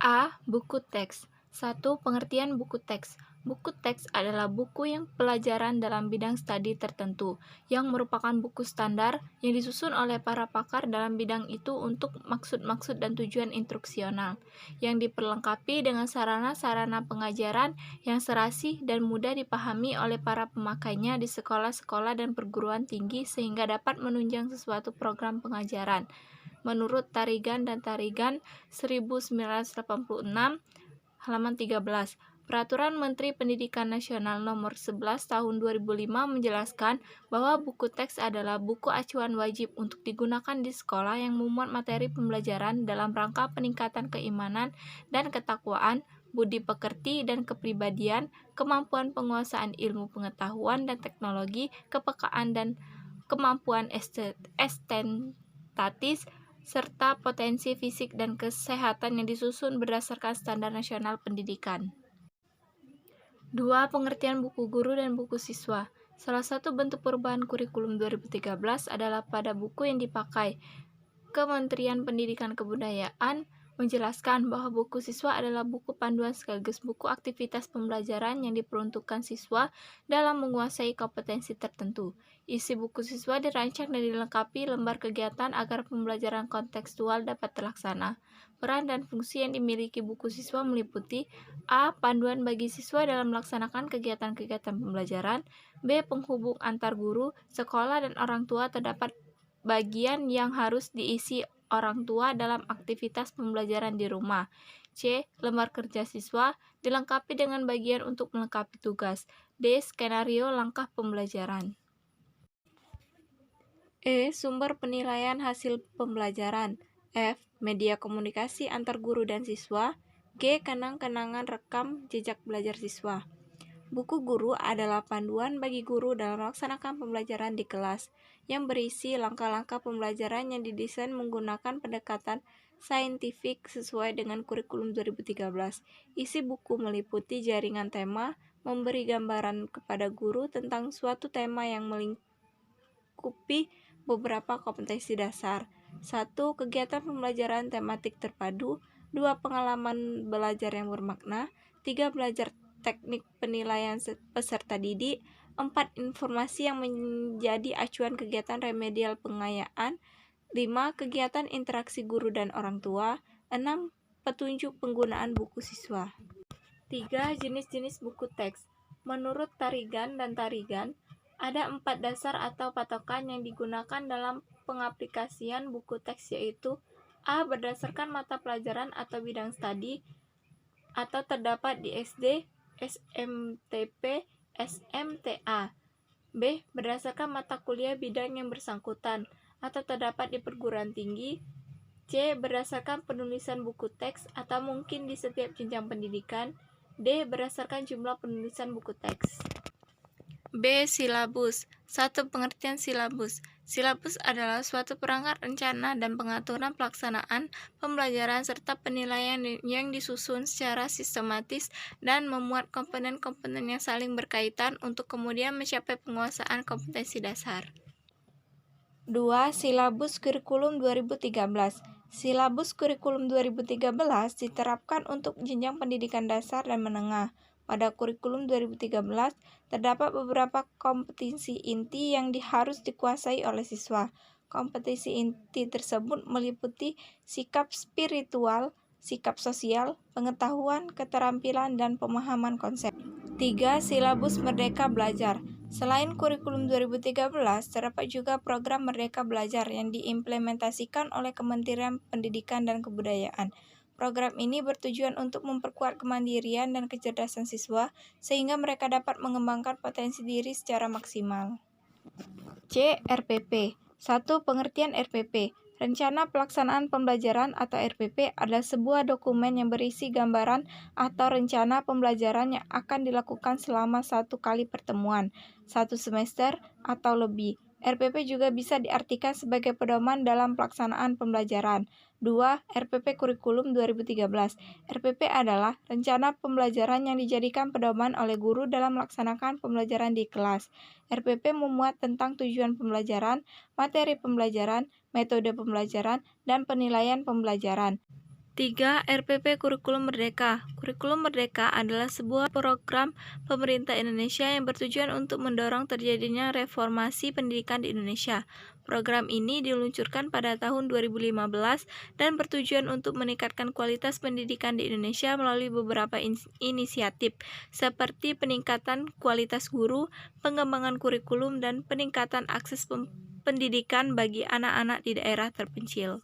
A. Buku teks. 1. Pengertian buku teks. Buku teks adalah buku yang pelajaran dalam bidang studi tertentu, yang merupakan buku standar yang disusun oleh para pakar dalam bidang itu untuk maksud-maksud dan tujuan instruksional, yang diperlengkapi dengan sarana-sarana pengajaran yang serasi dan mudah dipahami oleh para pemakainya di sekolah-sekolah dan perguruan tinggi sehingga dapat menunjang sesuatu program pengajaran. Menurut Tarigan dan Tarigan 1986, halaman 13, Peraturan Menteri Pendidikan Nasional Nomor 11 Tahun 2005 menjelaskan bahwa buku teks adalah buku acuan wajib untuk digunakan di sekolah yang memuat materi pembelajaran dalam rangka peningkatan keimanan dan ketakwaan, budi pekerti dan kepribadian, kemampuan penguasaan ilmu pengetahuan dan teknologi, kepekaan dan kemampuan estetis, serta potensi fisik dan kesehatan yang disusun berdasarkan standar nasional pendidikan. 2. Pengertian buku guru dan buku siswa. Salah satu bentuk perubahan kurikulum 2013 adalah pada buku yang dipakai. Kementerian Pendidikan Kebudayaan menjelaskan bahwa buku siswa adalah buku panduan sekaligus buku aktivitas pembelajaran yang diperuntukkan siswa dalam menguasai kompetensi tertentu. Isi buku siswa dirancang dan dilengkapi lembar kegiatan agar pembelajaran kontekstual dapat terlaksana. Peran dan fungsi yang dimiliki buku siswa meliputi A. Panduan bagi siswa dalam melaksanakan kegiatan-kegiatan pembelajaran. B. Penghubung antar guru, sekolah, dan orang tua. Terdapat bagian yang harus diisi orang tua dalam aktivitas pembelajaran di rumah. C. Lembar kerja siswa dilengkapi dengan bagian untuk melengkapi tugas. D. Skenario langkah pembelajaran. E. Sumber penilaian hasil pembelajaran. F. Media komunikasi antar guru dan siswa. G. Kenang-kenangan rekam jejak belajar siswa. Buku guru adalah panduan bagi guru dalam melaksanakan pembelajaran di kelas, yang berisi langkah-langkah pembelajaran yang didesain menggunakan pendekatan saintifik sesuai dengan kurikulum 2013. Isi buku meliputi jaringan tema, memberi gambaran kepada guru tentang suatu tema yang melingkupi beberapa kompetensi dasar. 1. Kegiatan pembelajaran tematik terpadu. 2. Pengalaman belajar yang bermakna. 3. Belajar teknik penilaian peserta didik. 4. Informasi yang menjadi acuan kegiatan remedial pengayaan. 5. Kegiatan interaksi guru dan orang tua. 6. Petunjuk penggunaan buku siswa. 3. Jenis-jenis buku teks. Menurut Tarigan dan Tarigan, ada 4 dasar atau patokan yang digunakan dalam pengaplikasian buku teks, yaitu A. Berdasarkan mata pelajaran atau bidang studi atau terdapat di SD, SMTP, SMTA. B. Berdasarkan mata kuliah bidang yang bersangkutan atau terdapat di perguruan tinggi. C. Berdasarkan penulisan buku teks atau mungkin di setiap jenjang pendidikan. D. Berdasarkan jumlah penulisan buku teks. B. Silabus. 1. Pengertian silabus. Silabus adalah suatu perangkat rencana dan pengaturan pelaksanaan pembelajaran serta penilaian yang disusun secara sistematis dan memuat komponen-komponen yang saling berkaitan untuk kemudian mencapai penguasaan kompetensi dasar. 2. Silabus Kurikulum 2013. Silabus Kurikulum 2013 diterapkan untuk jenjang pendidikan dasar dan menengah. Pada kurikulum 2013, terdapat beberapa kompetensi inti yang harus dikuasai oleh siswa. Kompetensi inti tersebut meliputi sikap spiritual, sikap sosial, pengetahuan, keterampilan, dan pemahaman konsep. 3. Silabus Merdeka Belajar. Selain kurikulum 2013, terdapat juga program Merdeka Belajar yang diimplementasikan oleh Kementerian Pendidikan dan Kebudayaan. Program ini bertujuan untuk memperkuat kemandirian dan kecerdasan siswa sehingga mereka dapat mengembangkan potensi diri secara maksimal. C. RPP. 1. Pengertian RPP. Rencana Pelaksanaan Pembelajaran atau RPP adalah sebuah dokumen yang berisi gambaran atau rencana pembelajaran yang akan dilakukan selama 1 kali pertemuan, 1 semester, atau lebih. RPP juga bisa diartikan sebagai pedoman dalam pelaksanaan pembelajaran. 2. RPP Kurikulum 2013. RPP adalah rencana pembelajaran yang dijadikan pedoman oleh guru dalam melaksanakan pembelajaran di kelas. RPP memuat tentang tujuan pembelajaran, materi pembelajaran, metode pembelajaran, dan penilaian pembelajaran. 3. RPP Kurikulum Merdeka. Kurikulum Merdeka adalah sebuah program pemerintah Indonesia yang bertujuan untuk mendorong terjadinya reformasi pendidikan di Indonesia. Program ini diluncurkan pada tahun 2015 dan bertujuan untuk meningkatkan kualitas pendidikan di Indonesia melalui beberapa inisiatif, seperti peningkatan kualitas guru, pengembangan kurikulum, dan peningkatan akses pendidikan bagi anak-anak di daerah terpencil.